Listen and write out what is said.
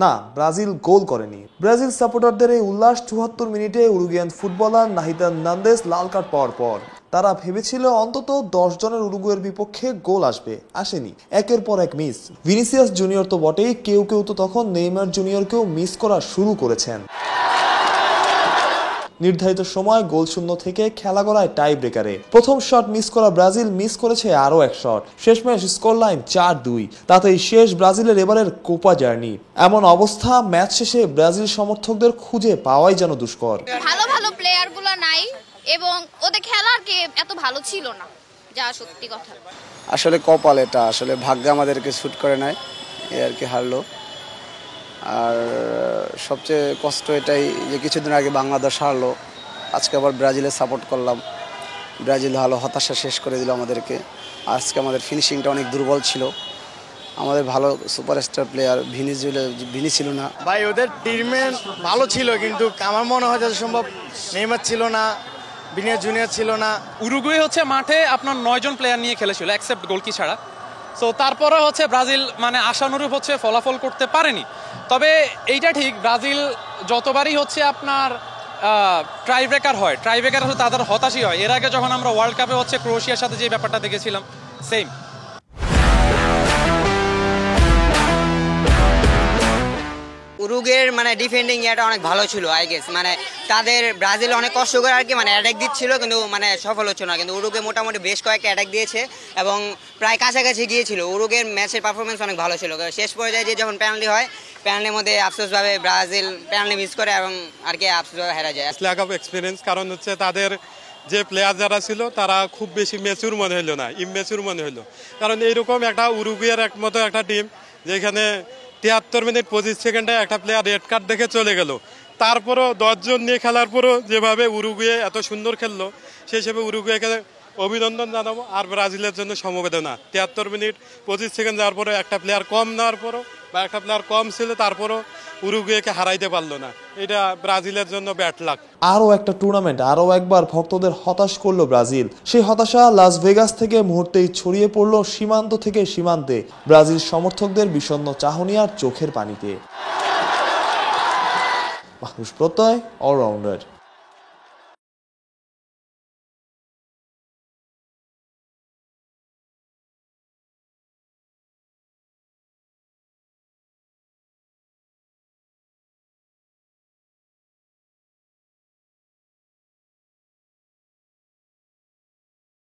না, ব্রাজিল গোল করেনি। ব্রাজিল সাপোর্টারদের এই উল্লাস ৭৪ মিনিটে উরুগুয়ান ফুটবলার নাহিতান নান্দেস লাল কার্ড পাওয়ার পর। তারা ভেবেছিল অন্তত ১০ জনের উরুগুয়ের বিপক্ষে গোল আসবে, আসেনি। একের পর এক মিস। ভিনিসিয়াস জুনিয়র তো বটেই, কেউ কেউ তো তখন নেইমার জুনিয়রকেও মিস করা শুরু করেছেন। নির্ধারিত সময় গোলশূন্য থেকে খেলা গড়ায় টাই ব্রেকারে। প্রথম শট মিস করা ব্রাজিল মিস করেছে আরও এক শট। শেষমেশ স্কোর লাইন ৪-২। তাতেই শেষ ব্রাজিলের এবারের কোপা জার্নি। এমন অবস্থা, ম্যাচ শেষে ব্রাজিল সমর্থকদের খুঁজে পাওয়াই যেন দুষ্কর। ভালো ভালো প্লেয়ার গুলো নাই এবং ওদের খেলার কে এত ভালো ছিল না, যা সত্যি কথা। আসলে কপাল, এটা আসলে ভাগ্য আমাদেরকে শুট করে নেয়, এই আর কি হারলো। আর সবচেয়ে কষ্ট এটাই যে কিছুদিন আগে বাংলাদেশ হারলো, আজকে আবার ব্রাজিলের সাপোর্ট করলাম, ব্রাজিল ভালো হতাশা শেষ করে দিল আমাদেরকে। আজকে আমাদের ফিনিশিংটা অনেক দুর্বল ছিল। আমাদের ভালো সুপারস্টার প্লেয়ার ভিনি ছিল না। ভাই ওদের টিমমেট ভালো ছিল, কিন্তু আমার মনে হয় যত সম্ভব নেইমার ছিল না, ভিনিসিয়াস জুনিয়র ছিল না। উরুগুয়ে হচ্ছে মাঠে আপনার ৯ জন প্লেয়ার নিয়ে খেলেছিল এক্সেপ্ট গোলকি ছাড়া। সো তারপরে হচ্ছে ব্রাজিল মানে আশানুরূপ হচ্ছে ফলাফল করতে পারেনি। তবে এইটা ঠিক, ব্রাজিল যতবারই হচ্ছে আপনার ট্রাইব্রেকার হয়, ট্রাইব্রেকার হচ্ছে তাদের হতাশই হয়। এর আগে যখন আমরা ওয়ার্ল্ড কাপে হচ্ছে ক্রোয়েশিয়ার সাথে যে ব্যাপারটা দেখেছিলাম, সেম। উরুগুয়ের মানে ডিফেন্ডিং এটা অনেক ভালো ছিল আই গেস, মানে তাদের ব্রাজিল অনেক কষ্ট করে আর কি মানে অ্যাটাক দিচ্ছিল, কিন্তু মানে সফল হচ্ছে না। কিন্তু উরুগুয়ে মোটামুটি বেশ কয়েকটা অ্যাটাক দিয়েছে এবং প্রায় কাছাকাছি গিয়েছিল। উরুগুয়ের ম্যাচের পারফরমেন্স অনেক ভালো ছিল। শেষ পর্যায়ে যে যখন পেনাল্টি হয়, পেনাল্টির মধ্যে আফসোসভাবে ব্রাজিল পেনাল্টি মিস করে এবং আর কি আফসোসভাবে হেরা যায়। ল্যাক অফ এক্সপিরিয়েন্স, কারণ হচ্ছে তাদের যে প্লেয়ার যারা ছিল তারা খুব বেশি ম্যাচুর মনে হলো না, ইমম্যাচুর মনে হলো। কারণ এইরকম একটা উরুগুয়ের মতো একটা টিম যেখানে ৭৩ মিনিট ২৫ সেকেন্ডে একটা প্লেয়ার রেড কার্ড দেখে চলে গেল, তারপরও ১০ জন নিয়ে খেলার পরও যেভাবে উরুগুয়ে এত সুন্দর খেললো, সেই হিসেবে উরুগুয়েকে অভিনন্দন জানাবো। আর ব্রাজিলের জন্য সমবেদনা। ৭৩ মিনিট ২৫ সেকেন্ড যাওয়ার পরে একটা প্লেয়ার কম নেওয়ার পরও বা একটা প্লেয়ার কম ছিল, তারপরও উরুগুয়েকে হারাইতে পারলো না। এটা ব্রাজিলের জন্য ব্যাড লাক। আরও একটা টুর্নামেন্ট, আরও একবার ভক্তদের হতাশ করলো ব্রাজিল। সেই হতাশা লাস ভেগাস থেকে মুহূর্তেই ছড়িয়ে পড়লো সীমান্ত থেকে সীমান্তে, ব্রাজিল সমর্থকদের বিষণ্ণ চাহনি আর চোখের পানিতে। মাহরুষ প্রত্যয়, অলরাউন্ডার।